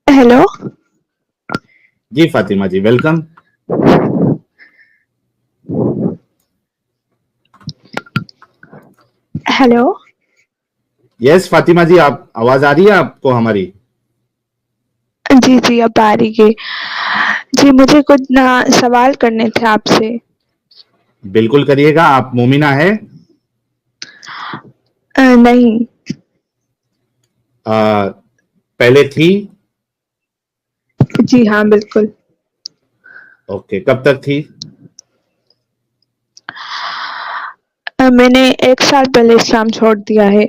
Hello. जी फातिमा जी, welcome. Hello. Yes Fatima जी, आप आवाज आ रही है आपको हमारी? जी जी, अब आ रही है। जी, मुझे कुछ ना सवाल करने थे आपसे। बिल्कुल करिएगा। आप मोमिना है? नहीं। पहले थी? जी हाँ, बिल्कुल। ओके, कब तक थी? मैंने 1 साल पहले इस्लाम छोड़ दिया है।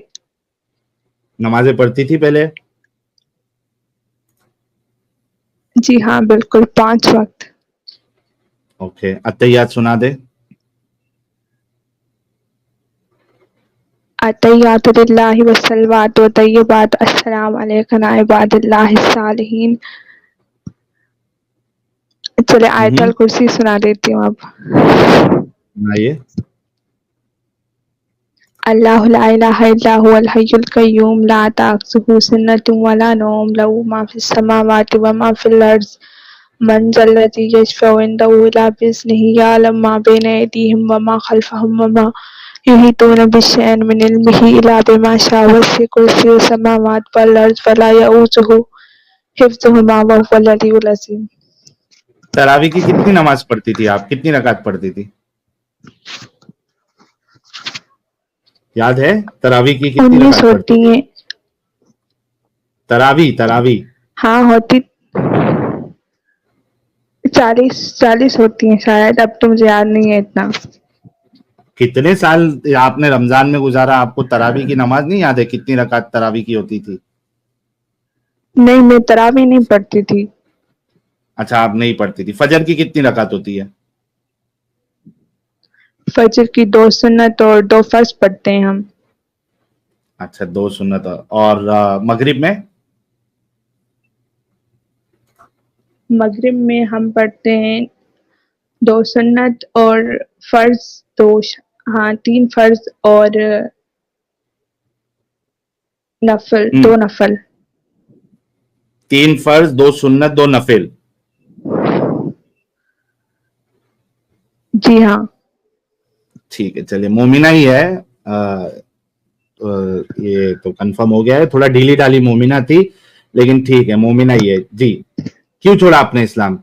नमाजें पढ़ती थी पहले? जी हाँ, बिल्कुल 5 वक्त। ओके, अत्तहियात सुना दे। अतय्यातु लिल्लाहि वस्सलवातु वतय्यबातु अस्सलामु अलैकुम इबादिल्लाहि सालिहीन। चले आयतल कुर्सी सुना देती हूँ अब। सुनाइए। अल्लाहु ला इलाहा इल्ला हुवल हय्युल कय्यूम ला ताखुज़ुहु सिन्नतुम वला नौम लहू मा फिस समावाति व मा फिल अर्ज़ मन ज़ल्लज़ी यशफ़उ इंदहु इल्ला बिइज़्निही यअलमु मा बैना अयदीहिम व मा खल्फ़हुम व मा युहीतूना बिशैइन मिन इल्मिही इल्ला बिमा शाअ वसिअ कुर्सियुहु समावाति वल अर्ज़ व ला यऊज़ुहु हिफ़्ज़ुहुमा व हुवल अलिय्युल अज़ीम। तरावी की कितनी नमाज पढ़ती थी आप? कितनी रकात पढ़ती थी? याद है? तरावी की कितनी 19 रकात पढ़ती होती थी? हैं। तरावी तरावी। हाँ, होती 40 होती हैं शायद, अब तो मुझे याद नहीं है इतना। कितने साल आपने रमजान में गुजारा, आपको तरावी की नमाज नहीं याद है कितनी रकात तरावी की होती थी? नहीं, मैं तरावी नहीं पढ़ती थी। अच्छा, आप नहीं पढ़ती थी। फजर की कितनी रकात होती है? फजर की 2 सुन्नत और 2 फर्ज पढ़ते हैं हम। अच्छा, 2 सुन्नत। और मगरिब में? मगरिब में हम पढ़ते हैं 2 सुन्नत और फर्ज 2। हाँ, 3 फर्ज और नफल, 2 नफल। 3 फर्ज, 2 सुन्नत, 2 नफिल। जी हाँ। ठीक है, चलिए मोमिना ही है। ये तो कंफर्म हो गया है। थोड़ा ढीली ढाली मोमिना थी, लेकिन ठीक है, मोमिना ही है जी। क्यों छोड़ा आपने इस्लाम?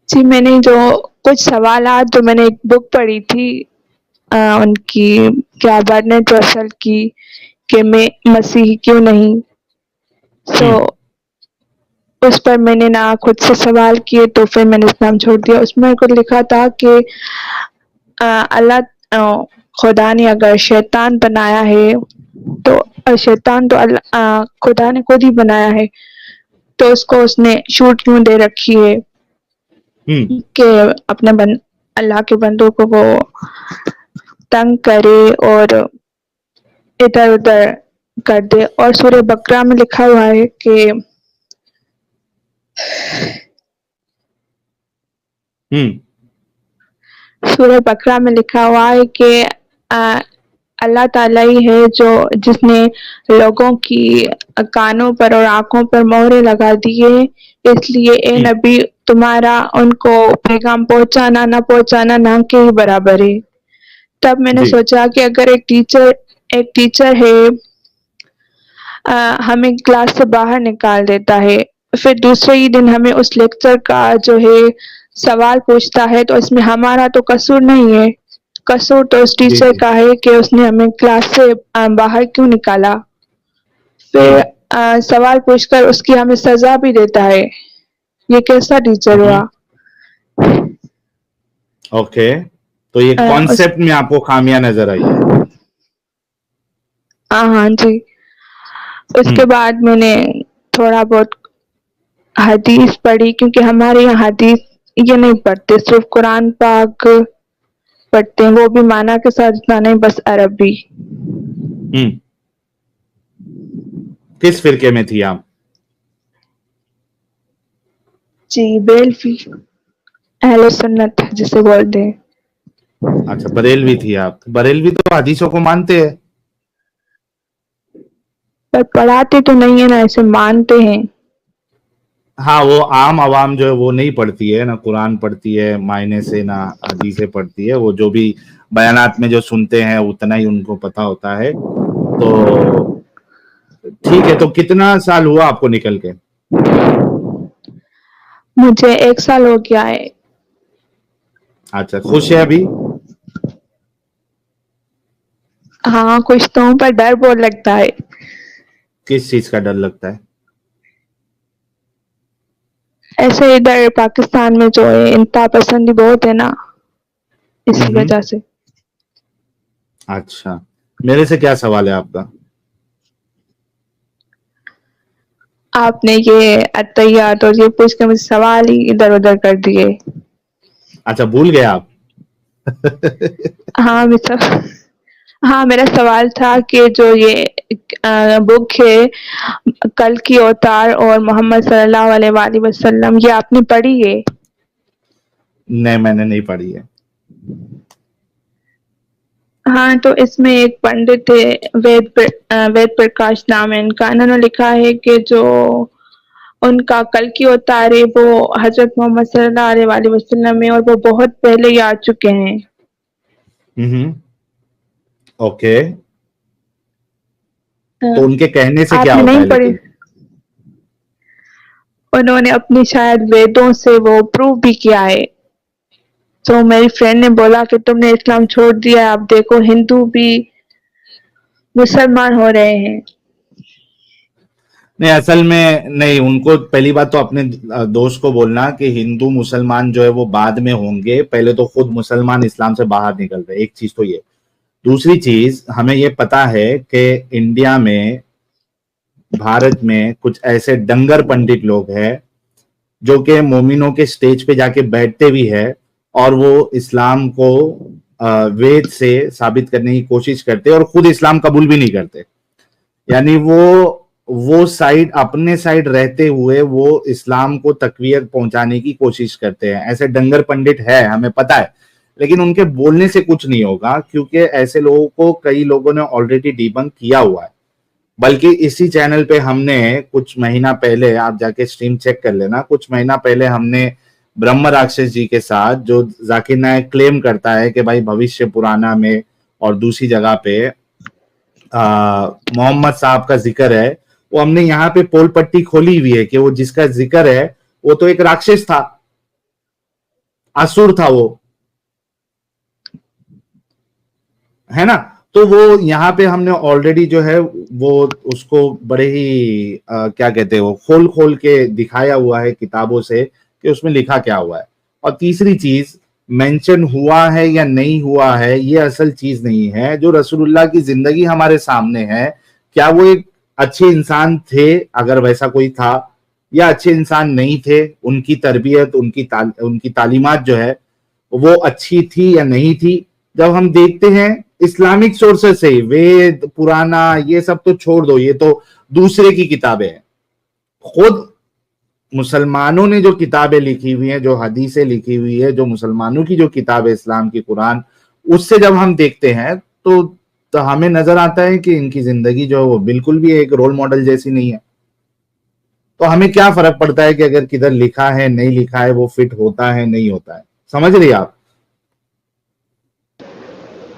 जी, मैंने जो कुछ सवालात जो मैंने एक बुक पढ़ी थी उनकी, क्या बर्नेट रसल की, कि मैं मसीही क्यों नहीं। सो उस पर मैंने ना खुद से सवाल किए, तो फिर मैंने इस्लाम छोड़ दिया। उसमें कुछ लिखा था कि अल्लाह खुदा ने अगर शैतान बनाया है, तो शैतान तो खुदा ने खुद ही बनाया है, तो उसको उसने छूट क्यों दे रखी है कि अपने अल्लाह के बंदों को वो तंग करे और इधर उधर कर दे। और सूरह बकरा में लिखा हुआ है कि सूरह बकरा में लिखा हुआ है कि अल्लाह ताला ही है जो जिसने लोगों की कानों पर और आंखों पर मोहरें लगा दी है, इसलिए ए नबी तुम्हारा उनको पैगाम पहुंचाना ना पहुंचाना ना के ही बराबर है। तब मैंने जी सोचा कि अगर एक टीचर है, हमें क्लास से बाहर निकाल देता है, फिर दूसरे ही दिन हमें उस लेक्चर का जो है सवाल पूछता है, तो इसमें हमारा तो कसूर नहीं है। कसूर तो उस जी टीचर जी। का है कि उसने हमें क्लास से बाहर क्यों निकाला। फिर सवाल पूछकर उसकी हमें सजा भी देता है। ये कैसा टीचर हुआ। ओके, तो ये उस कॉन्सेप्ट में आपको खामियां नजर आई? हाँ हाँ जी। उसके बाद मैंने थोड़ा बहुत हदीस पढ़ी, क्योंकि हमारे यहाँ हदीस ये नहीं पढ़ते, सिर्फ कुरान पाक पढ़ते हैं, वो भी माना के साथ, इतना नहीं, बस अरबी। किस फिरके में थी आप? जी, बेल्फी, अहले सुन्नत जिसे बोलते हैं। अच्छा, बरेलवी थी आप। बरेलवी तो हदीसों को मानते हैं। पर पढ़ाते तो नहीं है ना, ऐसे मानते हैं। हाँ, वो आम आवाम जो है वो नहीं पढ़ती है ना, कुरान पढ़ती है मायने से, ना हदीसें पढ़ती है। वो जो भी बयानात में जो सुनते हैं उतना ही उनको पता होता है। तो ठीक है, तो कितना साल हुआ आपको निकल के? मुझे 1 साल हो गया है। अच्छा, खुश है अभी? हाँ, खुश तो हूँ पर डर बहुत लगता है। किस चीज का डर लगता है? ऐसे इधर पाकिस्तान में जो है इंतहा पसंदी बहुत है ना, इसी हम्म। वजह से। अच्छा, मेरे से क्या सवाल है आपका? आपने ये अत्तहियात और ये पूछ के मुझे सवाल ही इधर-उधर कर दिए। अच्छा, भूल गए आप? हाँ, हाँ, मेरा सवाल था कि जो ये बुक है कल की अवतार और मोहम्मद सल्लल्लाहु अलैहि वसल्लम, ये आपने पढ़ी है? नहीं, मैंने नहीं पढ़ी है। हाँ, तो इसमें एक पंडित थे, वेद प्रकाश नाम है इनका। इन्होंने लिखा है कि जो उनका कल की अवतार है वो हज़रत मोहम्मद सल्लल्लाहु अलैहि वसल्लम है और वो बहुत पहले ही आ चुके हैं। हम्म। ओके, अ, तो उनके कहने से क्या आपने होता नहीं है पढ़ी? लेकिन? उन्होंने अपनी शायद वेदों से वो प्रूव भी किया है। तो मेरी फ्रेंड ने बोला कि तुमने इस्लाम छोड़ दिया है, अब देखो हिंदू भी मुसलमान हो रहे हैं। नहीं, असल में नहीं, उनको पहली बात तो अपने दोस्त को बोलना कि हिंदू मुसलमान जो है वो बाद में होंगे, पहले तो खुद मुसलमान इस्लाम से बाहर निकल रहे। एक चीज तो ये। दूसरी चीज, हमें ये पता है कि इंडिया में, भारत में कुछ ऐसे डंगर पंडित लोग हैं जो कि मोमिनों के स्टेज पे जाके बैठते भी है और वो इस्लाम को वेद से साबित करने की कोशिश करते और खुद इस्लाम कबूल भी नहीं करते। यानी वो साइड, अपने साइड रहते हुए वो इस्लाम को तकवीयत पहुंचाने की कोशिश करते हैं। ऐसे डंगर पंडित है, हमें पता है, लेकिन उनके बोलने से कुछ नहीं होगा क्योंकि ऐसे लोगों को कई लोगों ने ऑलरेडी डिबंक किया हुआ है। बल्कि इसी चैनल पे हमने कुछ महीना पहले, आप जाके स्ट्रीम चेक कर लेना, कुछ महीना पहले हमने ब्रह्म राक्षस जी के साथ, जो जाकिर नायक क्लेम करता है कि भाई भविष्य पुराना में और दूसरी जगह पे मोहम्मद साहब का जिक्र है, वो हमने यहाँ पे पोल पट्टी खोली हुई है कि वो जिसका जिक्र है वो तो एक राक्षस था, असुर था वो, है ना। तो वो यहाँ पे हमने ऑलरेडी जो है वो उसको बड़े ही क्या कहते हैं, वो खोल खोल के दिखाया हुआ है किताबों से कि उसमें लिखा क्या हुआ है। और तीसरी चीज, मेंशन हुआ है या नहीं हुआ है ये असल चीज नहीं है। जो रसूलुल्लाह की जिंदगी हमारे सामने है, क्या वो एक अच्छे इंसान थे, अगर वैसा कोई था, या अच्छे इंसान नहीं थे, उनकी तरबियत, उनकी तालीमात जो है वो अच्छी थी या नहीं थी। जब हम देखते हैं इस्लामिक सोर्सेस से, वेद पुराना ये सब तो छोड़ दो, ये तो दूसरे की किताबें हैं। खुद मुसलमानों ने जो किताबें लिखी हुई हैं, जो हदीसें लिखी हुई है, जो मुसलमानों की जो किताब है इस्लाम की, कुरान, उससे जब हम देखते हैं तो हमें नजर आता है कि इनकी जिंदगी जो है वो बिल्कुल भी एक रोल मॉडल जैसी नहीं है। तो हमें क्या फर्क पड़ता है कि अगर किधर लिखा है नहीं लिखा है, वो फिट होता है नहीं होता है। समझ रही आप?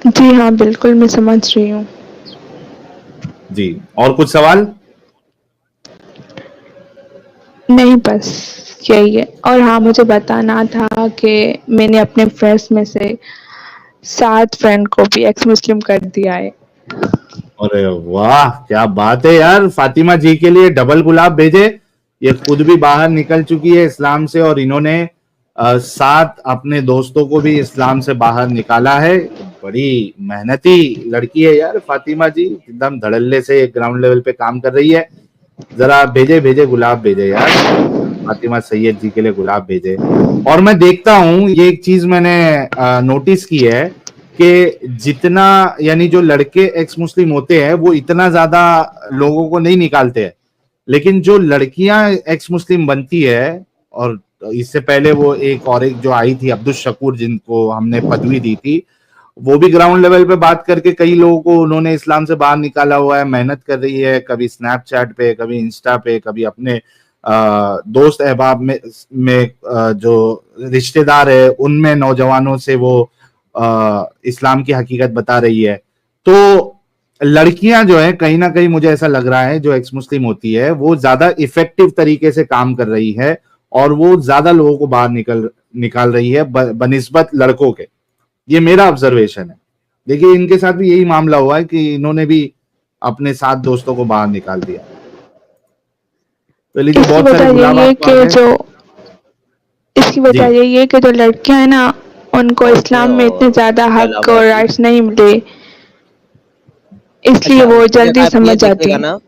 जी हाँ, बिल्कुल मैं समझ रही हूँ। जी, और कुछ सवाल? नहीं, बस यही है। और हाँ, मुझे बताना था कि मैंने अपने फ्रेंड्स में से 7 फ्रेंड को भी एक्स मुस्लिम कर दिया है। अरे वाह, क्या बात है यार। फातिमा जी के लिए डबल गुलाब भेजे। ये खुद भी बाहर निकल चुकी है इस्लाम से और इन्होंने 7 अपने दोस्तों को भी इस्लाम से बाहर निकाला है। बड़ी मेहनती लड़की है यार फातिमा जी, एकदम धड़ल्ले से ग्राउंड लेवल पे काम कर रही है। जरा भेजे भेजे गुलाब भेजे यार, फातिमा सैयद जी के लिए गुलाब भेजे। और मैं देखता हूं, ये एक चीज मैंने नोटिस की है कि जितना, यानी जो लड़के एक्स मुस्लिम होते हैं वो इतना ज्यादा लोगों को नहीं निकालते हैं, लेकिन जो लड़कियां एक्स मुस्लिम बनती है, और इससे पहले वो एक जो आई थी अब्दुल शकूर, जिनको हमने पदवी दी थी, वो भी ग्राउंड लेवल पे बात करके कई लोगों को उन्होंने इस्लाम से बाहर निकाला हुआ है, मेहनत कर रही है, कभी स्नैपचैट पे, कभी इंस्टा पे, कभी अपने दोस्त अहबाब में जो रिश्तेदार है उनमें नौजवानों से वो इस्लाम की हकीकत बता रही है। तो लड़कियां जो है कहीं ना कहीं मुझे ऐसा लग रहा है जो एक्स मुस्लिम होती है वो ज्यादा इफेक्टिव तरीके से काम कर रही है और वो ज्यादा लोगों को बाहर निकाल रही है बनिस्बत लड़कों के। ये मेरा ऑब्जर्वेशन है। देखिए इनके साथ भी यही मामला हुआ है कि इन्होंने भी अपने 7 दोस्तों को बाहर निकाल दिया। तो लीजिए इसकी बहुत सारे वजह गुलाब यही है आपको आ कि गए। इसकी वजह जी यही है कि जो लड़कियां हैं ना, उनको ओके। इस्लाम में इतने और ज्यादा इसके हक अलावा और जी, राइट्स नहीं मिले, इसलिए अच्छा वो दीदी जल्दी आप ये समझ जाती देखिएगा हैं। ना,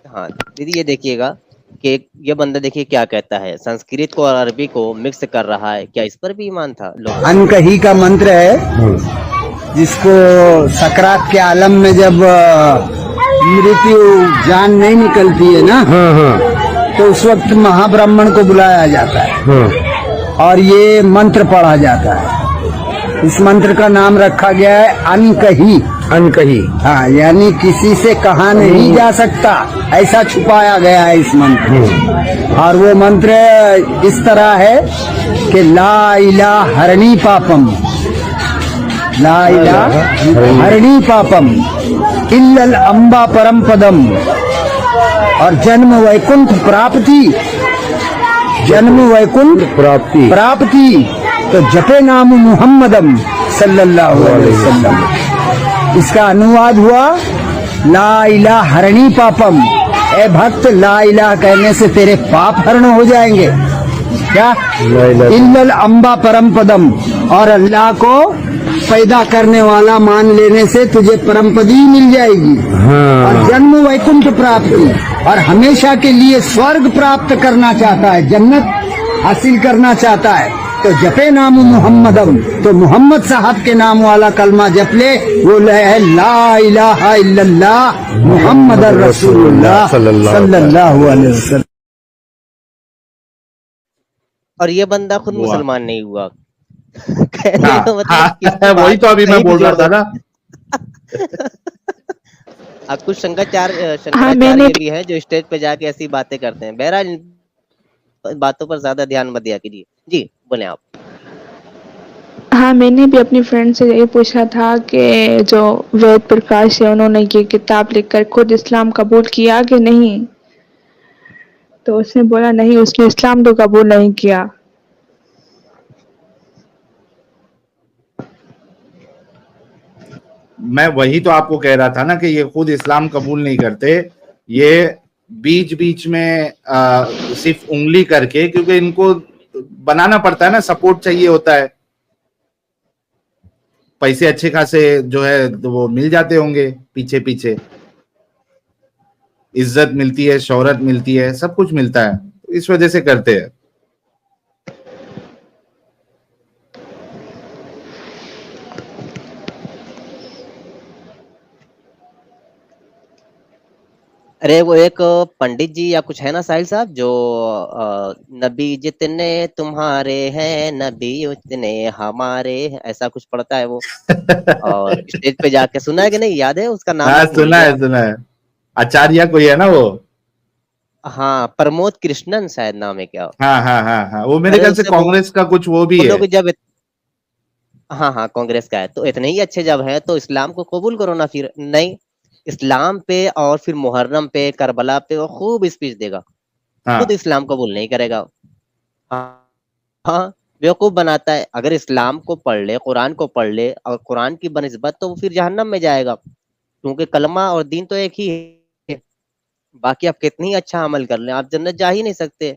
हाँ दीदी ये देखिएगा कि ये बंदा देखिए क्या कहता है, संस्कृत को और अरबी को मिक्स कर रहा है, क्या इस पर भी ईमान था लोगों का? अनकही का मंत्र है जिसको सकरात के आलम में जब मृत्यु जान नहीं निकलती है ना, तो उस वक्त महाब्राह्मण को बुलाया जाता है और ये मंत्र पढ़ा जाता है। इस मंत्र का नाम रखा गया है अनकही। अनकही। हाँ, यानी किसी से कहा नहीं जा सकता, ऐसा छुपाया गया है इस मंत्र में। और वो मंत्र इस तरह है कि ला इलाहा हरणी पापम, ला इलाहा हरणी पापम इल्लल अम्बा परम पदम, और जन्म वैकुंठ प्राप्ति, जन्म वैकुंठ प्राप्ति। प्राप्ति। तो जपे नाम मुहम्मदम सल्लल्लाहु अलैहि वसल्लम। इसका अनुवाद हुआ ला इलाहा हरणी पापम। ए भक्त, ला इलाहा कहने से तेरे पाप हरण हो जाएंगे। क्या? इल्लल अम्बा परम पदम, और अल्लाह को पैदा करने वाला मान लेने से तुझे परम पदी मिल जाएगी। और जन्म वैकुंठ प्राप्ति, और हमेशा के लिए स्वर्ग प्राप्त करना चाहता है, जन्नत हासिल करना चाहता है तो जपे नाम मुहम्मदम, तो मोहम्मद साहब के नाम वाला कलमा जप ले। वो है ला इलाहा इल्लल्लाह मुहम्मद रसूलुल्लाह सल्लल्लाहु अलैहि वसल्लम। और ये बंदा खुद वाह। मुसलमान नहीं हुआ। कहने हाँ, का मतलब हाँ, किसकी वही बात तो अभी मैं कहीं भी बोल रहा जोड़ था दो। ना। अब कुछ हाँ, शंकराचार्य भी हैं जो स्टेज पे जाके ऐसी बातें करते हैं। बहरहाल इन बातों पर ज्यादा ध्यान मत दिया कीजिए। जी बोले आप। हाँ, मैंने भी अपनी फ्रेंड से यही पूछा था कि जो वेद प्रकाश है उन्होंने ये किताब लिखकर खुद इस्लाम कबूल किया कि नहीं, तो उसने बोला नहीं, उसने इस्लाम तो कबूल नहीं किया। मैं वही तो आपको कह रहा था ना कि ये खुद इस्लाम कबूल नहीं करते, ये बीच बीच में सिर्फ उंगली करके, क्योंकि इनको बनाना पड़ता है ना, सपोर्ट चाहिए होता है, पैसे अच्छे खासे जो है तो वो मिल जाते होंगे पीछे पीछे, इज्जत मिलती है, शोहरत मिलती है, सब कुछ मिलता है, तो इस वजह से करते हैं। अरे वो एक पंडित जी या कुछ है ना साहिल साहब, जो नबी जितने तुम्हारे हैं नबी उतने हमारे, ऐसा कुछ पढ़ता है वो। और स्टेज पे जाके सुना है कि नहीं, याद है उसका नाम? हाँ मैं भूल गया। सुना है, आचार्य कोई है ना वो। हाँ, प्रमोद कृष्णन शायद नाम है क्या? हाँ, वो मेरे अरे ख्याल से उससे कांग्रेस का कुछ वो भी बोलो है। कि जब हाँ कांग्रेस का है, तो इतने ही अच्छे जब है तो इस्लाम को कबूल करो ना। फिर नहीं, इस्लाम पे और फिर मुहर्रम पे, करबला पे वो खूब स्पीच देगा, खुद हाँ इस्लाम कबूल नहीं करेगा। हाँ, हाँ बेवकूफ बनाता है। अगर इस्लाम को पढ़ ले, कुरान को पढ़ ले और कुरान की बनिस्बत, तो वो फिर जहन्नम में जाएगा, क्योंकि कलमा और दीन तो एक ही है। बाकी आप कितनी अच्छा अमल कर लें, आप जन्नत जा ही नहीं सकते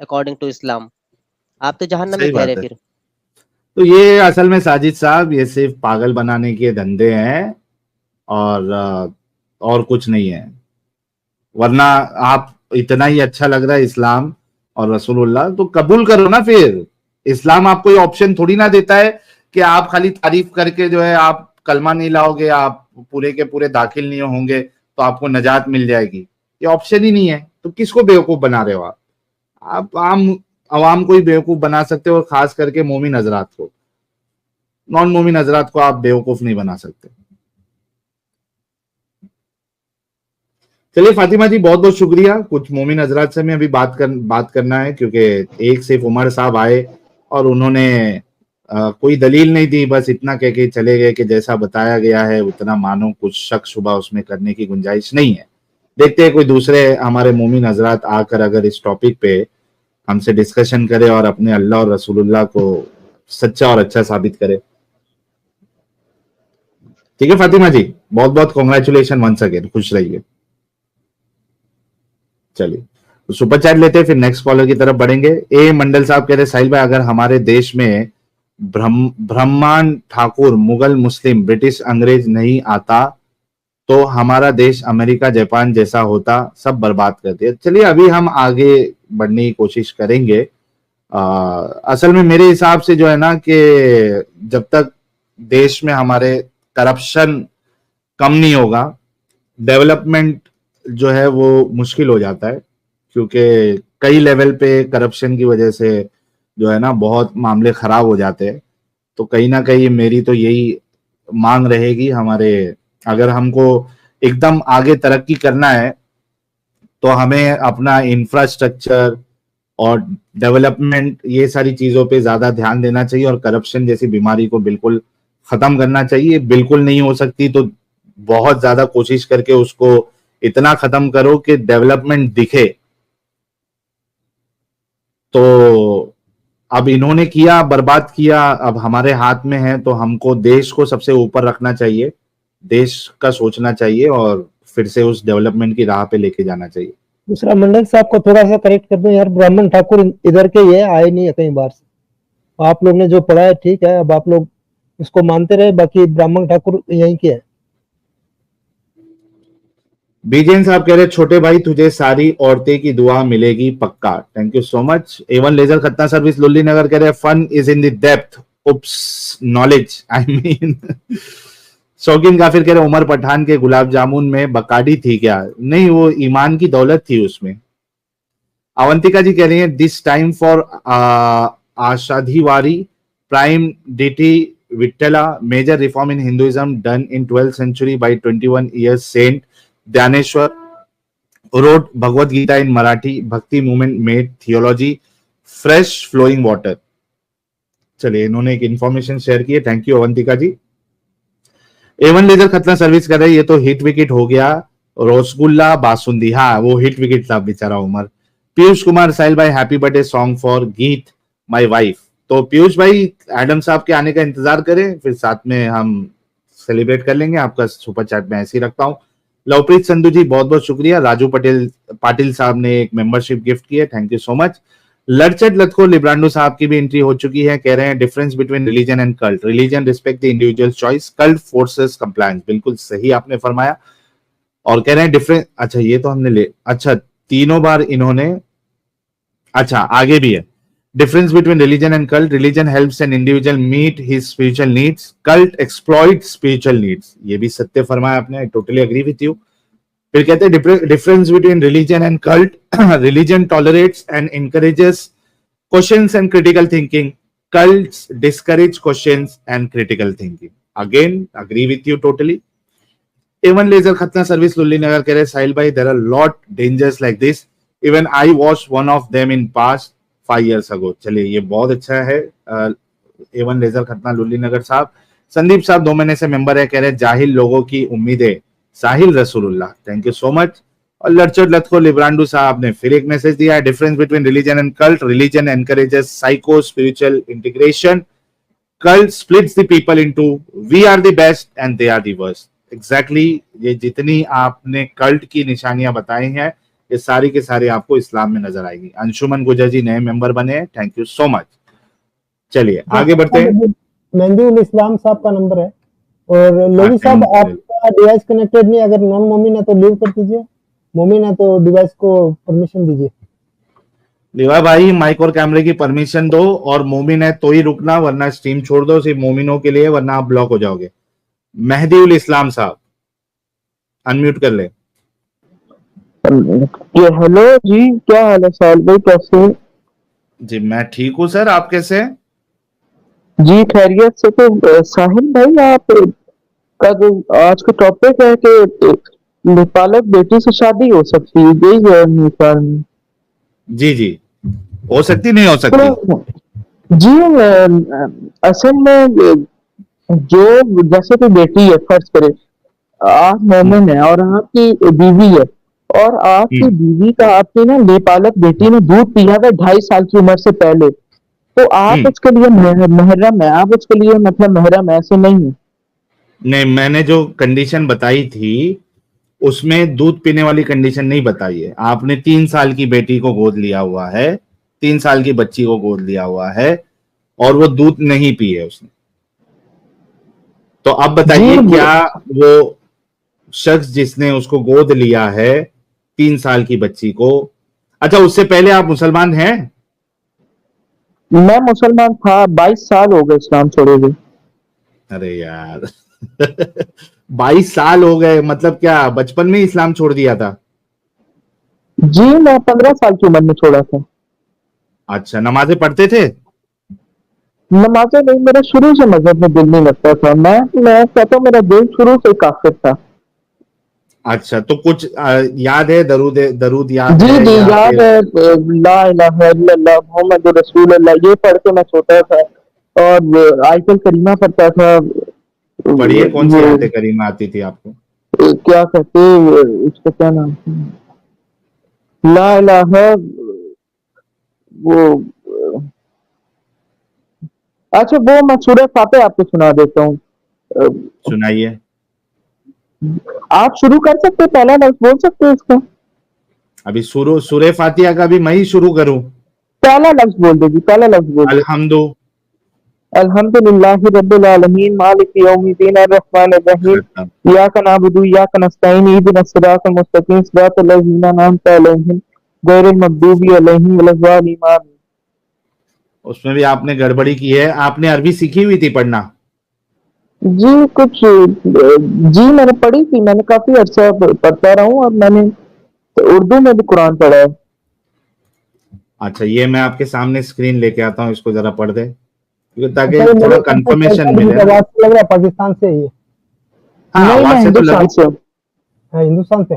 अकॉर्डिंग टू इस्लाम। आप तो जहन्नम में सही ठहरे बात है। फिर। तो ये असल में साजिद साहब ये सिर्फ पागल बनाने के धंधे हैं और कुछ नहीं है। वरना आप इतना ही अच्छा लग रहा है इस्लाम और रसूलुल्लाह, तो कबूल करो ना फिर। इस्लाम आपको ये ऑप्शन थोड़ी ना देता है कि आप खाली तारीफ करके जो है आप कलमा नहीं लाओगे, आप पूरे के पूरे दाखिल नहीं होंगे तो आपको नजात मिल जाएगी। ये ऑप्शन ही नहीं है, तो किसको बेवकूफ बना रहे हो आप आम आवाम को ही बेवकूफ बना सकते हो, और खास करके मोमिन हजरात को। नॉन मोमिन हजरात को आप बेवकूफ नहीं बना सकते। चलिए फातिमा जी, बहुत बहुत शुक्रिया। कुछ मोमिन हजरात से मैं अभी बात करना है, क्योंकि एक सिर्फ उमर साहब आए और उन्होंने कोई दलील नहीं दी, बस इतना कह के चले गए कि जैसा बताया गया है उतना मानो, कुछ शक शुबा उसमें करने की गुंजाइश नहीं है। देखते हैं कोई दूसरे हमारे मोमिन हजरात आकर अगर इस टॉपिक पे हमसे डिस्कशन करे और अपने अल्लाह और रसूलुल्लाह को सच्चा और अच्छा साबित करे। ठीक है फातिमा जी, बहुत बहुत कॉन्ग्रेचुलेशन वंस अगेन, खुश रहिए। चलिए तो सुपर चैट लेते हैं, फिर नेक्स्ट कॉलर की तरफ बढ़ेंगे। ए मंडल साहब कह रहे साहिल भाई, अगर हमारे देश में ब्रह्मांड ठाकुर मुगल मुस्लिम ब्रिटिश अंग्रेज नहीं आता तो हमारा देश अमेरिका जापान जैसा होता, सब बर्बाद कर दिया। चलिए अभी हम आगे बढ़ने की कोशिश करेंगे। असल में मेरे हिसाब से जो है ना कि जब तक देश में हमारे करप्शन कम नहीं होगा, डेवलपमेंट जो है वो मुश्किल हो जाता है, क्योंकि कई लेवल पे करप्शन की वजह से जो है ना बहुत मामले खराब हो जाते हैं। तो कहीं ना कहीं मेरी तो यही मांग रहेगी, हमारे अगर हमको एकदम आगे तरक्की करना है तो हमें अपना इंफ्रास्ट्रक्चर और डेवलपमेंट ये सारी चीजों पे ज्यादा ध्यान देना चाहिए, और करप्शन जैसी बीमारी को बिल्कुल खत्म करना चाहिए। बिल्कुल नहीं हो सकती तो बहुत ज्यादा कोशिश करके उसको इतना खत्म करो कि डेवलपमेंट दिखे। तो अब इन्होंने किया, बर्बाद किया, अब हमारे हाथ में है, तो हमको देश को सबसे ऊपर रखना चाहिए, देश का सोचना चाहिए और फिर से उस डेवलपमेंट की राह पे लेके जाना चाहिए। दूसरा मंडल साहब को थोड़ा सा करेक्ट कर दो यार, ब्राह्मण ठाकुर इधर के ही है, आए नहीं है कहीं बाहर से। आप लोग ने जो पढ़ा है ठीक है, अब आप लोग उसको मानते रहे, बाकी ब्राह्मण ठाकुर यहीं के है। बीजेन साहब कह रहे छोटे भाई तुझे सारी औरतें की दुआ मिलेगी पक्का, thank you so much. Avon laser खतना सर्विस लुल्ली नगर कह रहे fun is in the depth, oops knowledge I mean. शौकीन काफिर कह रहे उमर पठान के गुलाब जामुन में बकाडी थी क्या? नहीं, वो ईमान की दौलत थी उसमें। अवंतिका जी कह रही है दिस टाइम फॉर आशाधिवारी prime deity Vitthala, major reform in Hinduism done in 12th century by 21 years Saint Dhaneshwar wrote Bhagavad Gita in Marathi. Bhakti movement made theology fresh flowing water. चलिए इन्होंने एक इंफॉर्मेशन शेयर की है, thank you Avantika ji. Avon laser खतना service कर रहे, ये तो हिट विकेट हो गया, रसगुल्ला बासुंदी, हाँ वो हिट विकेट था बेचारा उमर। पीयूष कुमार साहिल भाई हैप्पी बर्थडे सॉन्ग फॉर गीत माय वाइफ। तो पीयूष भाई एडम साहब के आने का इंतजार करें, फिर साथ में हम सेलिब्रेट कर लेंगे। आपका सुपर चैट में ऐसे ही रखता हूँ। लवप्रीत संधू जी बहुत बहुत शुक्रिया। राजू पाटिल साहब ने एक मेंबरशिप गिफ्ट की है, थैंक यू सो मच। लड़चट लतखो लिब्रांडो साहब की भी एंट्री हो चुकी है, कह रहे हैं difference between religion and cult, religion respect the individual choice, cult forces compliance. बिल्कुल सही आपने फरमाया। और कह रहे हैं डिफरेंस, अच्छा ये तो हमने अच्छा तीनों बार इन्होंने, अच्छा आगे भी है, difference between religion and cult, religion helps an individual meet his spiritual needs, cult exploit spiritual needs. ये भी सत्य फरमाया आपने, I totally agree with you. फिर कहते हैं difference between religion and cult, religion tolerates and encourages questions and critical thinking, cults discourage questions and critical thinking. Again, agree with you totally. Even laser खतना service लुल्ली नगर कह रहे साहिल भाई there are lot dangers like this, even I watched one of them in past 5 years ago. चलिए ये बहुत अच्छा है। एवन लेजर खतना लुल्ली नगर साहब। संदीप साहब 2 महीने से मेंबर है, कह रहे जाहिल लोगों की उम्मीदें साहिल रसूलुल्लाह, थैंक यू सो मच। और लड़चट लतखो लिब्रांडू साहब ने फिर एक मैसेज दिया है, difference between religion and cult, religion encourages psycho spiritual integration, cult splits the people into we are the best and they are the worst. Exactly ये जितनी आपने कल्ट की निशानियां बताई हैं ये सारी के सारी आपको इस्लाम में नजर आएगी। अंशुमन गुजर जी नए मेंबर बने हैं, थैंक यू सो मच। चलिए आगे बढ़ते हैं। मेहंदीउल इस्लाम साहब का नंबर है। और लोधी साहब आपका डिवाइस कनेक्टेड नहीं, अगर नॉन मोमिन है तो लीव कर दीजिए, मोमिन है तो डिवाइस को परमिशन दीजिए। लिवा भाई माइक और कैमरे की परमिशन दो, और मोमिन है तो ही रुकना, वरना स्ट्रीम छोड़ दो, सिर्फ मोमिनों के लिए, वरना आप ब्लॉक हो जाओगे। मेहदीउल इस्लाम साहब अनम्यूट कर ले। हेलो जी, क्या हाल है साहिल भाई, कैसे हैं? जी मैं ठीक हूँ सर, आप कैसे हैं? जी खैरियत से। तो साहिल भाई, आप का जो आज का टॉपिक है कि नाबालग बेटी से शादी हो सकती है, यही है नेपाल में। जी जी, हो सकती नहीं हो सकती। तो जी असल में जो जैसे कोई बेटी है, फर्ज करे आप मोमिन है और आपकी बीवी है, और आपकी हम्म, बीवी का आपकी ना नाबालग बेटी ने दूध पिया है 2.5 साल की उम्र से पहले, तो आप हम्म। उसके लिए महरम है, आप उसके लिए मतलब महरम ऐसे नहीं है। नहीं, मैंने जो कंडीशन बताई थी उसमें दूध पीने वाली कंडीशन नहीं बताई है। आपने 3 साल की बेटी को गोद लिया हुआ है, 3 साल की बच्ची को गोद लिया हुआ है, और वो दूध नहीं पी है उसने। तो अब जी बताइए, क्या वो शख्स जिसने उसको गोद लिया है 3 साल की बच्ची को, अच्छा उससे पहले आप मुसलमान हैं? मैं मुसलमान था, 22 साल हो गए इस्लाम छोड़े हुए। अरे यार 22 साल हो गए, मतलब क्या बचपन में ही इस्लाम छोड़ दिया था? जी मैं 15 साल की उम्र में छोड़ा था। अच्छा, नमाजें पढ़ते थे? नमाजें नहीं, मेरा शुरू से मजहब में दिल नहीं लगता था। मैं कहता हूँ मेरा दिल शुरू से काफिर था। अच्छा, तो कुछ याद है, दरूद दरूद याद जी है जी या याद फिर? है, ला इलाहा इल्लल्लाह मोहम्मद रसूल अल्लाह, ये पढ़ के मैं छोटा था। और आयतुल करीमा पढ़ता था। पढ़िए, कौन सी वो आयत करीमा आती थी आपको? क्या कहते उसका क्या नाम था? ला इलाहा, वो अच्छा वो मैं सूरह फातिहा आपको सुना देता हूँ। अ, सुनाइए। आप शुरू कर सकते हैं, पहला लफ्ज बोल सकते हैं इसका? अभी सूरह फातिहा का भी मैं ही शुरू करूं? पहला लफ्ज बोल दो जी, पहला लफ्ज बोल दो। अल्हम्दु। अल्हम्दुलिल्लाहि रब्बिल आलमीन मालिकि यौमिद्दीन अर्रहमानिर रहीम खत्म। इय्याका नअबुदु व इय्याका नस्तईन इहदिनस सिरातल मुस्तकीम सिरातल लज़ीना अनअमता अलैहिम गैरिल मग़दूबि अलैहिम वलज़्ज़ालिमीन आमीन। उसमें भी आपने गड़बड़ी की है। आपने अरबी सीखी हुई थी पढ़ना? जी कुछ जी मैंने पढ़ी थी, मैंने काफी अर्सा पढ़ता रहा हूँ, और मैंने उर्दू में भी कुरान पढ़ा है। अच्छा, ये मैं आपके सामने स्क्रीन लेके आता हूँ, इसको जरा पढ़ दे, क्योंकि अच्छा, ताकि ये मेरे थोड़ा ख्याल से कंफर्मेशन चर्चा मिले की ना। आवाज से लग रहा है पाकिस्तान से ही हाँ, नहीं, मैं आवाज से तो लग हिंदुस्तान ही। से हूँ। है, हिंदुस्तान से।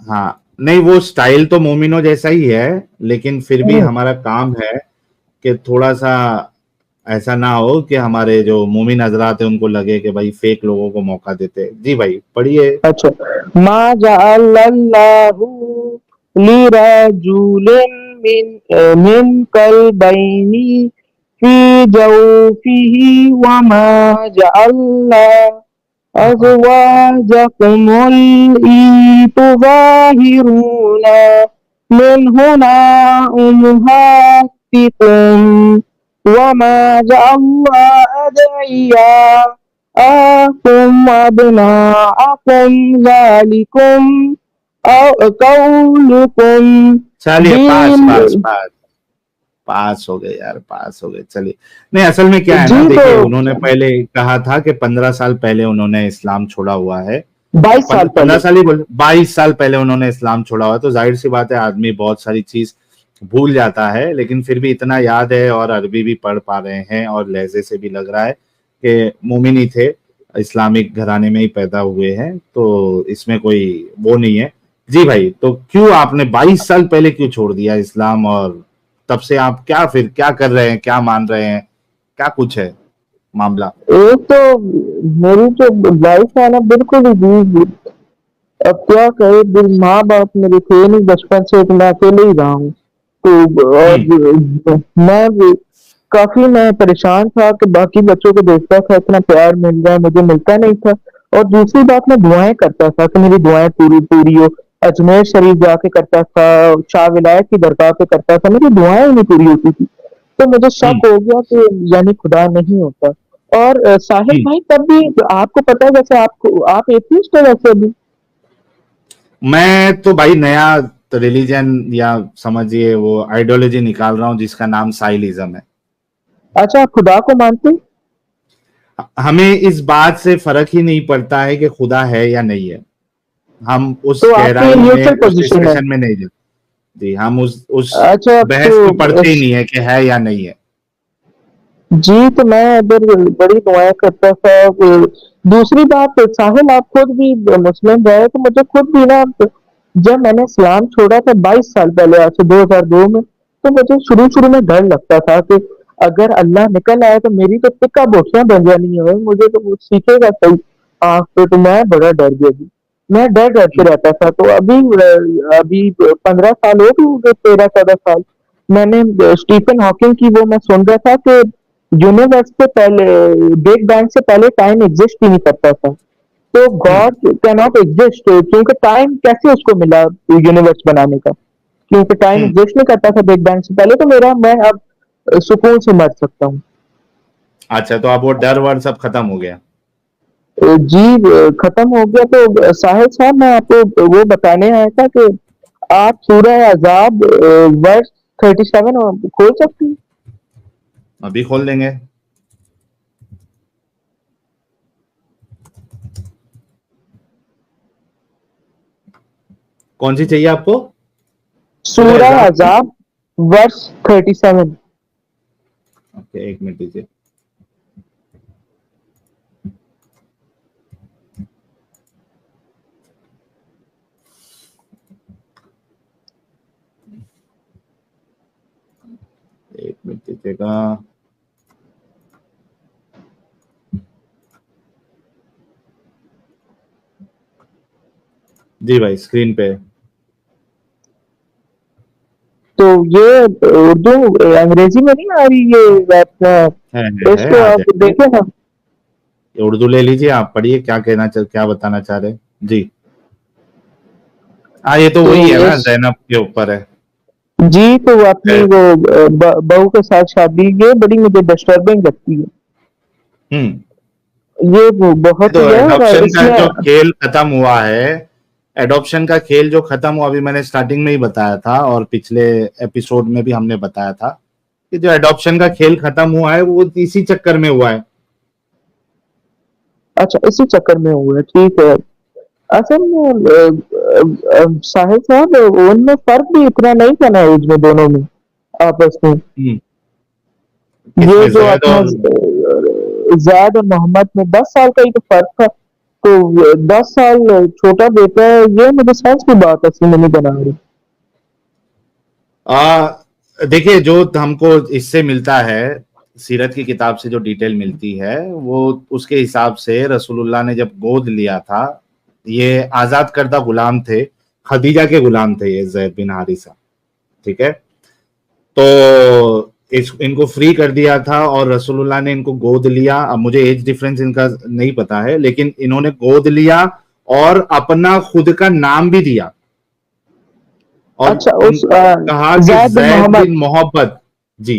हाँ, नहीं वो स्टाइल तो मोमिनो जैसा ही है, लेकिन फिर भी हम्म, हमारा काम है कि थोड़ा सा ऐसा ना हो कि हमारे जो मोमिन हजरात है उनको लगे कि भाई फेक लोगों को मौका देते हैं। जी भाई पढ़िए। अच्छा, मा जअल्लल्लाहु लिरजुलिन मिन कलबैनि फी जौफिही व मा जअल्ना अज़वाजकुम अल्लती तुज़ाहिरून मिनहुन्ना उम्महातिकुम व मा जअल्ना अदइयाकुम अबनाअकुम ज़ालिकुम कौलुकुम चलिए, पास बिल। पास पास पास हो गए यार, पास हो गए। चलिए, नहीं असल में क्या है ना, जी तो देखिए उन्होंने पहले कहा था कि 15 साल पहले उन्होंने इस्लाम छोड़ा हुआ है। 22 साल 15 पहले। साल ही बोले, 22 साल पहले उन्होंने इस्लाम छोड़ा हुआ है, तो जाहिर सी बात है आदमी बहुत सारी चीज भूल जाता है, लेकिन फिर भी इतना याद है और अरबी भी पढ़ पा रहे हैं और लहजे से भी लग रहा है कि मोमिन ही थे, इस्लामिक घराने में ही पैदा हुए हैं, तो इसमें कोई वो नहीं है। जी भाई, तो क्यों आपने 22 साल पहले क्यों छोड़ दिया इस्लाम, और तब से आप क्या फिर क्या कर रहे हैं, क्या मान रहे हैं, क्या कुछ है मामला? एक तो मेरी जो लाइफ है ना, बिल्कुल ही जी, अब क्या कहे, दिल माँ बाप मेरे थे नहीं बचपन से, तो मैं अकेले ही रहा हूँ। तो हम्म, और मैं परेशान था कि बाकी बच्चों को देखता था इतना प्यार मिल रहा है, मुझे मिलता नहीं था। और दूसरी बात, मैं दुआएं करता था कि मेरी दुआएं पूरी पूरी हो। अजमेर शरीफ जाके करता था, शाह विलायत की दरगाह पे करता था, मेरी दुआएं ही नहीं पूरी होती थी। तो मुझे हम्म, शक हो गया कि यानी खुदा नहीं होता। और साहिल हम्म। भाई, तब भी आपको पता है, वैसे आप एथिस्ट हो वैसे अभी? मैं तो भाई नया रिलीजन या समझिए वो आइडियोलॉजी निकाल रहा हूँ जिसका नाम साइलिज्म है। अच्छा, आप खुदा को मानते हैं? हमें इस बात से फर्क ही नहीं पड़ता है कि खुदा है या नहीं है। हम उस तो आपकी गहराई में, न्यूट्रल उस पोजीशन है। डिस्कशन में नहीं जाते। जी, हम उस अच्छा बहस तो में पढ़ते ही नहीं है कि है या नहीं है। जी, तो मैं इधर बड़ी दुआएँ करता था। दूसरी बात साहिल, आप खुद भी मुस्लिम रहे, तो मुझे खुद भी ना, जब मैंने इस्लाम छोड़ा था 22 साल पहले, आज से 2002 में, तो मुझे शुरू-शुरू में डर लगता था कि अगर अल्लाह निकल आए तो मेरी तो टिक्का बोटियाँ बन जानी है, मुझे तो वो सीखेगा सही आँख पे, तो मैं बड़ा डर गया जी। मैं डर-डर के रहता था, तो अभी 15 साल हो गए, 13-14 साल, मैंने स्टीफन हॉकिंग की वो मैं सुन रहा था कि यूनिवर्स से पहले, बिग बैंग से पहले टाइम एग्जिस्ट ही नहीं करता था। तो गॉड कैन नॉट एग्जिस्ट, क्योंकि टाइम कैसे उसको मिला यूनिवर्स बनाने का? क्योंकि टाइम एग्जिस्ट नहीं करता था बिग बैंग से पहले, तो मैं अब सुकून से मर सकता हूँ। अच्छा, तो अब वो डर वर सब खत्म हो गया। जी, खत्म हो गया। तो साहिल साहब, मैं आपको वो बताने आया था कि आप सूरह अज़ाब वर्स 37 खोल सकते हैं? अभी खोल देंगे। कौन सी चाहिए आपको? सूरह अज़ाब वर्स 37। ओके, एक मिनट दीजिए। एक मिनट दीजिएगा। जी भाई, स्क्रीन पे। तो ये उर्दू अंग्रेजी में नहीं आ रही, ये अपना इसको आ आप जाएगी। देखें ना। उर्दू ले लीजिए, आप पढ़िए, क्या बताना चाह रहे हैं जी। हाँ, ये तो तो वही है ना, इस ज़ैनब के ऊपर है। जी, तो अपनी है। वो बहू के साथ शादी, ये बड़ी मुझे डिस्टर्बिंग लगती है। ये वो बहुत तो ही है, और एडॉप्शन का इसमें जो खेल खत्म हुआ है, एडॉप्शन का खेल जो खत्म हुआ, अभी मैंने स्टार्टिंग में ही बताया था और पिछले एपिसोड में भी हमने बताया था कि जो एडॉप्शन का खेल खत्म हुआ है वो इसी चक्कर में हुआ है। अच्छा, इसी चक्कर में हुआ है, ठीक है। असल में साहिल साहब, उनमें फर्क भी इतना नहीं था ना एज में, दोनों में आपस में। ये किसमें, जो जैद अपना और जैद और मोहम्मद में 10 साल का ही तो फर्क था। तो 10 साल छोटा बेटा है, ये मुझे समझ की बात असली में नहीं बना रही। देखिए, जो हमको इससे मिलता है, सीरत की किताब से जो डिटेल मिलती है, वो उसके हिसाब से रसूलुल्लाह ने जब गोद लिया था, ये आजाद करदा गुलाम थे, खदीजा के गुलाम थे ये जैद बिन हारिसा, ठीक है। तो इनको फ्री कर दिया था और रसूलुल्लाह ने इनको गोद लिया। अब मुझे एज डिफरेंस इनका नहीं पता है, लेकिन इन्होंने गोद लिया और अपना खुद का नाम भी दिया और अच्छा, उस कहा कि जैद बिन जैद मोहम्मद, बिन मोहब्बत जी।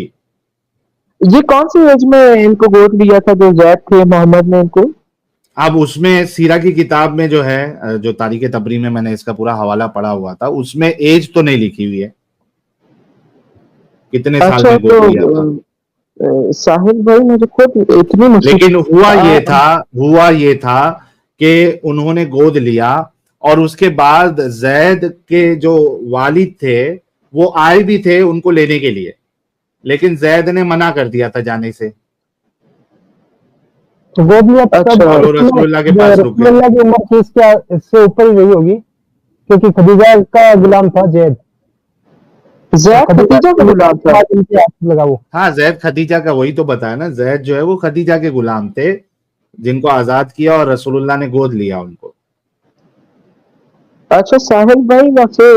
ये कौन सी एज में इनको गोद लिया था जो जैद थे, मोहम्मद ने इनको? अब उसमें सीरा की किताब में जो है, जो तारीख तबरी में मैंने इसका पूरा हवाला पढ़ा हुआ था, उसमें एज तो नहीं लिखी हुई है, कितने साल अच्छा, में तो गोद लिया था। साहिल भाई, मुझे खुद इतनी लेकिन मुसीबत। हुआ ये था कि उन्होंने गोद लिया और उसके बाद जैद के जो वालिद थे वो आए भी थे उनको लेने के लिए, लेकिन जैद ने मना कर दिया था जाने से तो वो भी अब अच्छा, सब और वो इसमें रसूलुल्लाह के जो पास रुक गए। रसूलुल्लाह की उम्र थी इसका इससे ऊपर ही रही होगी, क्योंकि खदीजा का गुलाम था जैद। जैद खदीजा का गुलाम था। इनके हाथ लगा वो। हाँ, जैद खदीजा का, वही तो बताया ना, जैद जो है वो खदीजा के गुलाम थे जिनको आजाद किया और रसूलुल्लाह ने गोद लिया उनको। अच्छा साहिल भाई, वैसे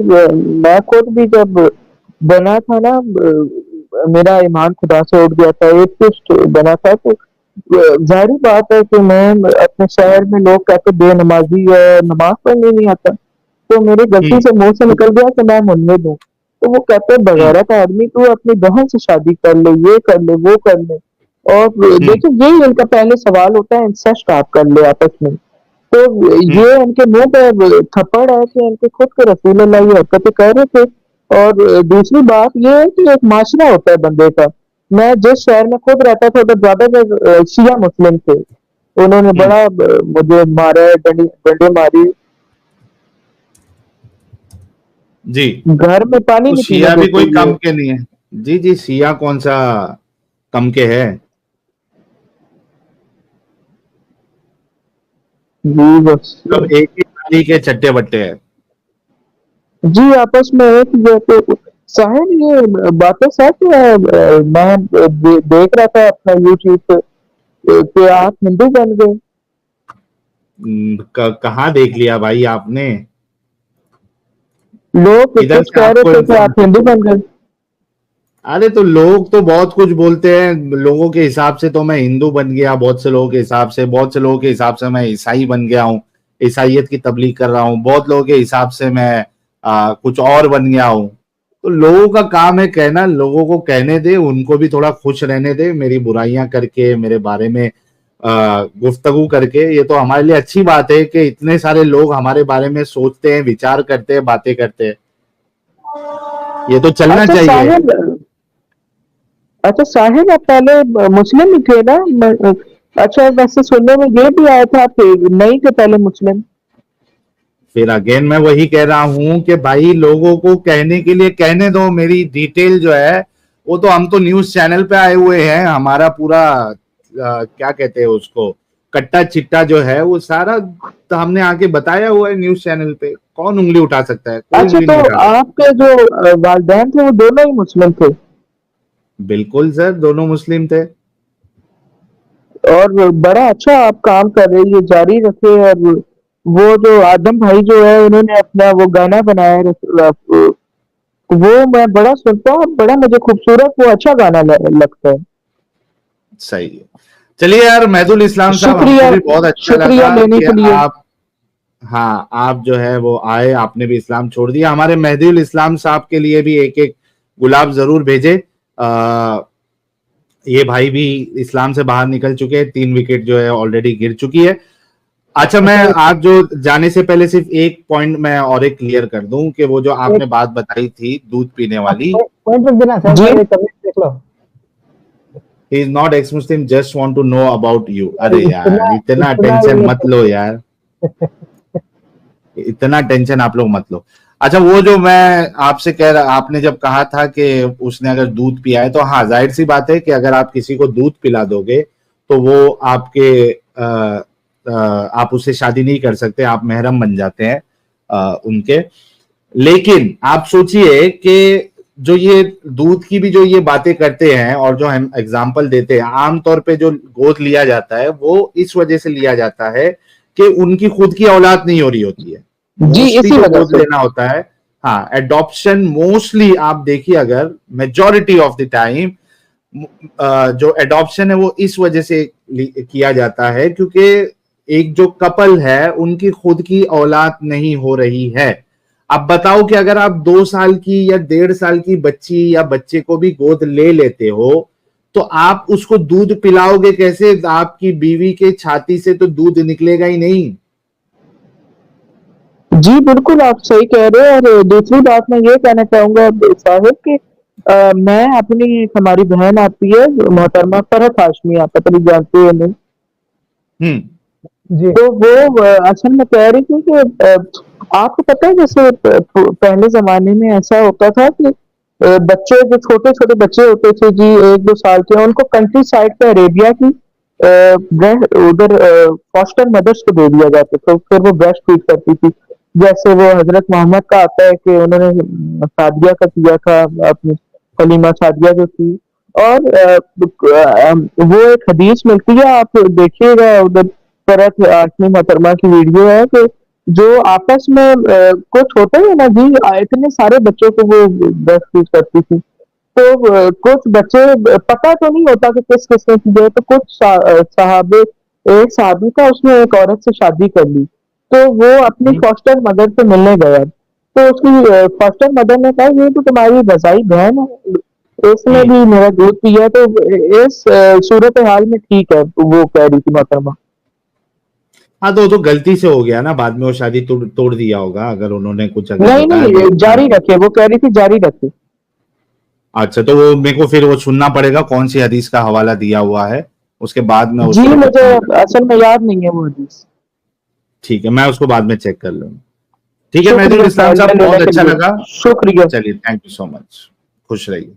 मैं खुद भी जब बना था ना, मेरा ईमान खुदा से उठ गया था, एथिस्ट बना था, तो जाहिर बात है कि मैं अपने शहर में, लोग कहते बेनमाजी है, नमाज पढ़ने नहीं आता, तो मेरी गलती से मुंह से निकल गया कि मैं मुन्निद हूँ। तो वो कहते हैं बगैरत आदमी, तू अपनी बहन से शादी कर ले, ये कर ले, वो कर ले। और देखिए, यही इनका पहले सवाल होता है, इंसेस्ट आप कर ले आपस में। तो ये इनके मुंह पे थप्पड़ है कि इनके खुद के रसूलुल्लाह ये हरकतें कर रहे थे। और दूसरी बात ये है कि एक माशरा होता है बंदे का। मैं जिस शहर में खुद रहता था, उधर ज्यादातर शिया मुस्लिम थे। उन्होंने बड़ा मुझे मारा है, डंडे मारी, जी, घर में पानी तो नहीं पीने शिया भी देते कोई ये। कम के नहीं है। जी जी, शिया कौन सा कम के है। जी बस सब एक ही थाली के चट्टे बट्टे हैं। जी आपस में एक जैसे साहिल ये बातें सच है। मैं देख रहा था अपना यूट्यूब पे कि आप हिंदू बन गए। कहाँ देख लिया भाई आपने? लोग इधर कुछ से कह रहे आपको थे कि आप हिंदू बन गए। अरे तो लोग तो बहुत कुछ बोलते हैं, लोगों के हिसाब से तो मैं हिंदू बन गया, बहुत से लोगों के हिसाब से, बहुत से लोगों के हिसाब से मैं ईसाई बन गया हूँ, ईसाइयत की तबलीग कर रहा हूँ, बहुत लोगों के हिसाब से मैं कुछ और बन गया हूँ। तो लोगों का काम है कहना, लोगों को कहने दे, उनको भी थोड़ा खुश रहने दे, मेरी बुराइयां करके, मेरे बारे में गुफ्तगू करके। ये तो हमारे लिए अच्छी बात है कि इतने सारे लोग हमारे बारे में सोचते हैं, विचार करते हैं, बातें करते हैं। ये तो चलना अच्छा चाहिए। साहिल अच्छा साहिल आप पहले मुस्लिम ही थे ना? अच्छा वैसे सुनने में ये भी आया था आप नहीं थे पहले मुस्लिम। फिर अगेन मैं वही कह रहा हूं कि भाई लोगों को कहने के लिए कहने दो। मेरी डिटेल जो है वो तो, हम तो न्यूज चैनल पे आए हुए हैं, हमारा पूरा क्या कहते हैं उसको, कट्टा चिट्टा जो है वो सारा तो हमने आके बताया हुआ है न्यूज चैनल पे। कौन उंगली उठा सकता है? कोई अच्छा उंगली तो नहीं उठा सकता। आपके जो वालिदैन थे वो दोनों ही मुस्लिम थे? बिल्कुल सर, दोनों मुस्लिम थे। और बड़ा अच्छा आप काम कर रहे हैं, ये जारी रखे। और वो जो आदम भाई जो है उन्होंने अपना वो गाना बनाया है, वो मैं बड़ा सुनता हूँ, बड़ा मुझे खूबसूरत वो अच्छा गाना लगता है। सही है। चलिए यार मेहदुल इस्लाम साहब, हमको शुक्रिया भी बहुत अच्छा शुक्रिया लगा लेने कि के लिए। आप, हाँ आप जो है वो आए, आपने भी इस्लाम छोड़ दिया। हमारे मेहदुल इस्लाम साहब के लिए भी एक एक गुलाब जरूर भेजे। ये भाई भी इस्लाम से बाहर निकल चुके हैं, 3 विकेट जो है ऑलरेडी गिर चुकी है। अच्छा, मैं आज जो जाने से पहले सिर्फ एक पॉइंट मैं और एक क्लियर कर दूं कि वो जो आपने बात बताई थी दूध पीने वाली, पॉइंट रख देना सर, जी मैं कमेंट देख लो। He is not ex Muslim, just want to know about you. अरे इतना यार इतना इतना टेंशन ये मत लो यार, इतना टेंशन आप लोग मत लो। अच्छा, वो जो मैं आपसे कह रहा, आपने जब कहा था कि उसने अगर दूध पिया है, तो हाँ जाहिर सी बात है कि अगर आप किसी को दूध पिला दोगे तो वो आपके आप उससे शादी नहीं कर सकते, आप महरम बन जाते हैं उनके। लेकिन आप सोचिए कि जो ये दूध की भी जो ये बातें करते हैं और जो हम एग्जाम्पल देते हैं, आमतौर पे जो गोद लिया जाता है वो इस वजह से लिया जाता है कि उनकी खुद की औलाद नहीं हो रही होती है, जी मोस्टली इसी जो वजह गोद से। लेना होता है। हाँ, एडॉप्शन मोस्टली आप देखिए, अगर मेजॉरिटी ऑफ द टाइम जो एडॉप्शन है वो इस वजह से किया जाता है क्योंकि एक जो कपल है उनकी खुद की औलाद नहीं हो रही है। अब बताओ कि अगर आप 2 साल की या 1.5 साल की बच्ची या बच्चे को भी गोद ले लेते हो तो आप उसको दूध पिलाओगे कैसे? आपकी बीवी के छाती से तो दूध निकलेगा ही नहीं। जी बिल्कुल आप सही कह रहे हैं। और दूसरी बात मैं ये कहना चाहूंगा साहिब कि मैं अपनी, हमारी बहन आती है मोहतरमा फरहत हाशमी, आप पता नहीं जानते हो नहीं। हम्म। जी तो वो असल में कह रही थी कि आपको पता है जैसे पहले जमाने में ऐसा होता था कि बच्चे जो छोटे छोटे बच्चे होते थे जी 1-2 साल के, उनको कंट्री साइड पे अरेबिया की उधर फॉस्टर मदर्स को दे दिया जाता था, फिर वो ब्रेस्ट फीड करती थी। जैसे वो हजरत मोहम्मद का आता है कि उन्होंने सादिया का किया था, अपनी हलीमा सादिया जो थी। और वो एक हदीस मिलती है, आप देखिएगा उधर फरहत हाशमी मोहतरमा की वीडियो है कि जो आपस में कुछ होते हैं ना जी, इतने सारे बच्चों को वो ब्रेस्ट फीड करती थी। तो कुछ बच्चे पता तो नहीं होता कि किस किस्म की है, तो कुछ साहबे, एक साहबी था उसने एक औरत से शादी कर ली, तो वो अपनी फॉस्टर मदर से मिलने गया। तो उसकी फॉस्टर मदर ने कहा ये तो तुम्हारी रजाई बहन है, इसने भी मेरा दूध पिया, तो इस सूरत हाल में ठीक है, तो वो कह रही थी मोहतरमा। हाँ, तो वो तो गलती से हो गया ना, बाद में वो शादी तोड़ दिया होगा अगर उन्होंने कुछ अगर नहीं बताया नहीं नहीं। जारी रखे, वो कह रही थी जारी रखे। अच्छा, तो वो मेरे को फिर वो सुनना पड़ेगा कौन सी हदीस का हवाला दिया हुआ है, उसके बाद मैं जी उसको मुझे बताऊंगा। असल में याद नहीं है वो हदीस। ठीक है, मैं उसको बाद में चेक कर लूंगा। ठीक है मेहदुल शुक्रिया इस्लाम साहिल साहब, में लेने बहुत के अच्छा लिए। लगा। शुक्रिया। चलिए, थैंक यू सो मच, खुश रहिए।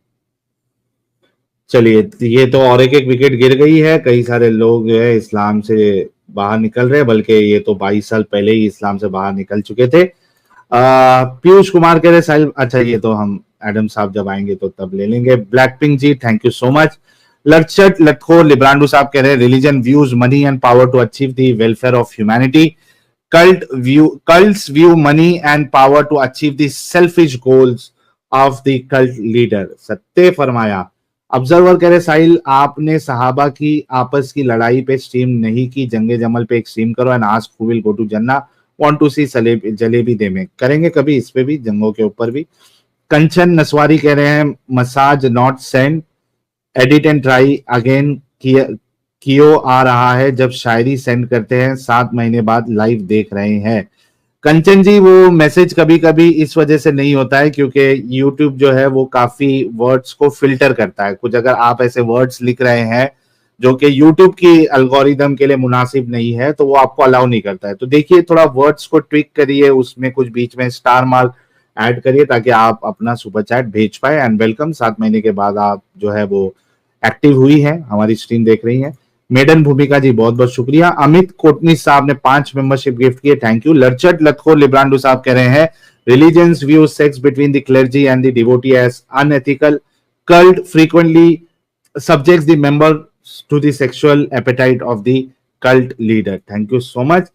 चलिए, ये तो और एक एक विकेट गिर गई है, कई सारे लोग जो है इस्लाम से बाहर निकल रहे, बल्कि ये तो 22 साल पहले ही इस्लाम से बाहर निकल चुके थे। पीयूष कुमार कह रहे साहिल, अच्छा ये तो हम एडम साहब जब आएंगे तो तब ले लेंगे। Black pink ji thank you so much. लटचट लटखोर लिब्रांडू साहब कह रहे हैं religion views money and power to achieve the welfare of humanity. Cults view money and power to achieve the selfish goals of the cult leader। सत्य फरमाया। Observer कह रहे साहिल, आपने सहाबा की आपस की लड़ाई पे स्ट्रीम नहीं की, जंगे जमल पे एक स्ट्रीम करो and ask who will go to जन्ना, वांट टू सी जलेबी दे में। करेंगे कभी इस पे भी, जंगों के ऊपर भी। कंचन नसवारी कह रहे हैं massage not send, edit and try again कियो आ रहा है, जब शायरी सेंड करते हैं 7 महीने बाद लाइव देख रहे हैं। कंचन जी वो मैसेज कभी कभी इस वजह से नहीं होता है क्योंकि YouTube जो है वो काफी वर्ड्स को फिल्टर करता है। कुछ अगर आप ऐसे वर्ड्स लिख रहे हैं जो कि YouTube की एल्गोरिदम के लिए मुनासिब नहीं है तो वो आपको अलाउ नहीं करता है। तो देखिए थोड़ा वर्ड्स को ट्विक करिए, उसमें कुछ बीच में स्टार मार्क ऐड करिए ताकि आप अपना सुपर चैट भेज पाए। एंड वेलकम, 7 महीने के बाद आप जो है वो एक्टिव हुई है, हमारी स्ट्रीम देख रही है। मेडन भूमिका जी बहुत बहुत शुक्रिया। अमित कोटनी साहब ने 5 मेंबरशिप गिफ्ट किए, थैंक यू। लरचट लतखोर लिब्रांडू साहब कह रहे हैं religions view sex between the clergy and the devotee as unethical, cult frequently subjects the members to the sexual appetite of the cult leader। Thank you so much.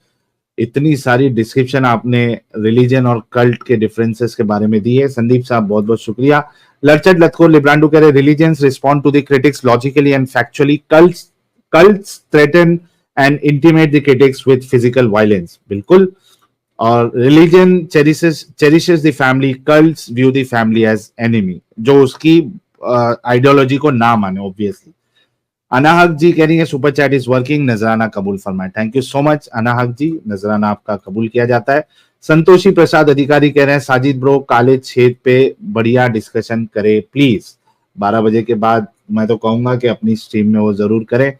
इतनी सारी डिस्क्रिप्शन आपने रिलीजन और कल्ट के differences के बारे में दी है, संदीप साहब बहुत बहुत शुक्रिया। लरचट लतखोर लिब्रांडू कह रहे religions respond to the critics logically and factually, cults threaten and intimidate the critics with physical violence। बिल्कुल। और religion cherishes the family, cults view the family as enemy, जो उसकी आइडियोलॉजी को ना माने ऑब्वियसली। अनाहक जी कह रही है सुपर चैट इज वर्किंग, नजराना कबूल फरमाए। थैंक यू सो मच अनाहक जी, नजराना आपका कबूल किया जाता है। संतोषी प्रसाद अधिकारी कह रहे हैं साजिद ब्रो काले छेद पे बढ़िया डिस्कशन करे प्लीज। 12 बजे के बाद मैं तो कहूंगा कि अपनी स्ट्रीम में वो जरूर करें।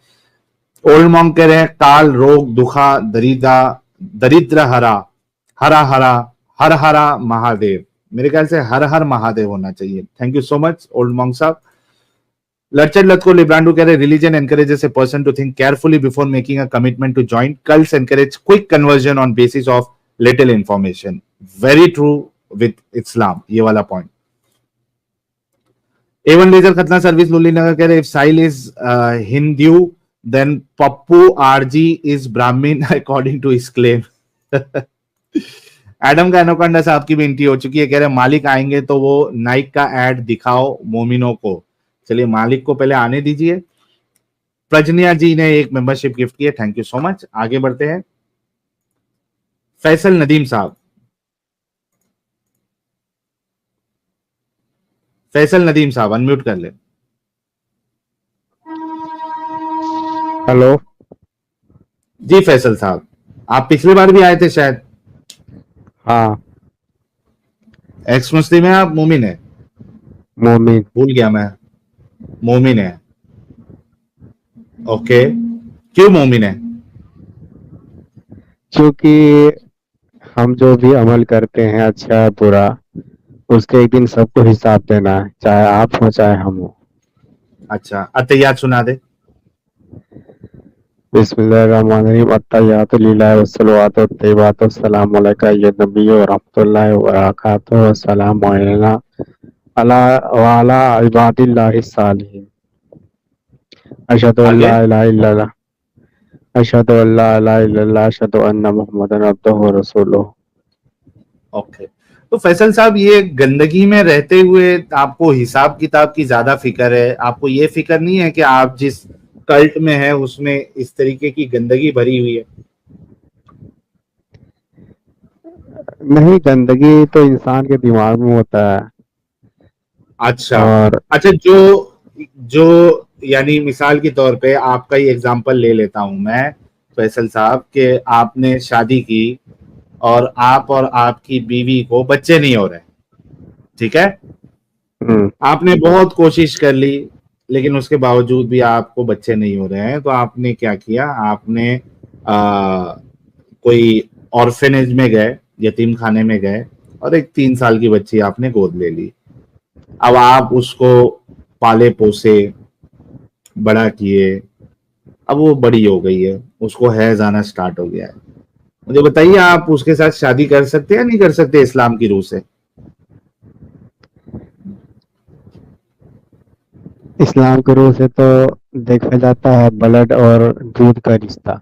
ओल्ड मॉन्ग कह रहे हैं काल रोग दुखा दरिद्र हरा हरा हरा हर हरा महादेव। मेरे ख्याल से हर हर महादेव होना चाहिए। Thank you so much old मॉन्ग साहब। लटचट लतको लिब्रांडू कह रहे religion encourages a person to think carefully before making a commitment to join, cults encourage quick conversion on basis of little information. Very true with Islam, ये वाला point. Avon laser खतना सर्विस लुल्ली नगर कह रहे if Sahil is Hindu then Pappu RG is Brahmin according to his claim. Adam का anaconda साहब की भी एंट्री हो चुकी है, कह रहे मालिक आएंगे तो वो नाइक का एड दिखाओ मोमिनों को। चलिए मालिक को पहले आने दीजिए। प्रजनिया जी ने एक मेंबरशिप गिफ्ट की है, थैंक यू सो मच। आगे बढ़ते हैं। फैसल नदीम साहब, फैसल नदीम साहब अनम्यूट कर ले। हेलो जी फैसल साहब, आप पिछली बार भी आए थे शायद। हाँ एक्स मुस्लिम है आप, मोमिन है? मोमिन। भूल गया मैं, मोमिन है। ओके, क्यों मोमिन है? क्योंकि हम जो भी अमल करते हैं अच्छा बुरा, उसके एक दिन सबको हिसाब देना है, चाहे आप हो चाहे हम हो। अच्छा अतहियात सुना दे। बिस्मिल्लाहिर्रहमानिर्रहीम, अत्तहियातु लिल्लाहि वस्सलावातु वत्तय्यिबातु अस्सलामु अलैका या नबी व रहमतुल्लाहि व बरकातुहू, अस्सलामु अलैना व अला इबादिल्लाहि सालिहीन। अशहदु अन ला इलाहा इल्लल्लाह, अशहदु अन ला इलाहा इल्लल्लाह, अशहदु अन्ना मुहम्मदन अब्दुहु व रसूलुहु। ओके, तो फैसल साहब ये गंदगी में रहते हुए आपको हिसाब किताब की ज्यादा फिक्र है, आपको ये फिक्र नहीं है कि आप जिस कल्ट में है उसमें इस तरीके की गंदगी भरी हुई है? नहीं, गंदगी तो इंसान के दिमाग में होता है। अच्छा और अच्छा, जो यानी मिसाल के तौर पे आपका ही एग्जांपल ले लेता हूं मैं फैसल साहब, कि आपने शादी की और आप और आपकी बीवी को बच्चे नहीं हो रहे, ठीक है? आपने बहुत कोशिश कर ली लेकिन उसके बावजूद भी आपको बच्चे नहीं हो रहे हैं, तो आपने क्या किया? आपने कोई ऑर्फेनेज में गए, यतीम खाने में गए और एक 3 साल की बच्ची आपने गोद ले ली। अब आप उसको पाले पोसे, बड़ा किए, अब वो बड़ी हो गई है, उसको हैज आना स्टार्ट हो गया है। मुझे बताइए, आप उसके साथ शादी कर सकते हैं या नहीं कर सकते इस्लाम की रूह से? इस्लाम के रूह से तो देखा जाता है ब्लड और दूध का रिश्ता।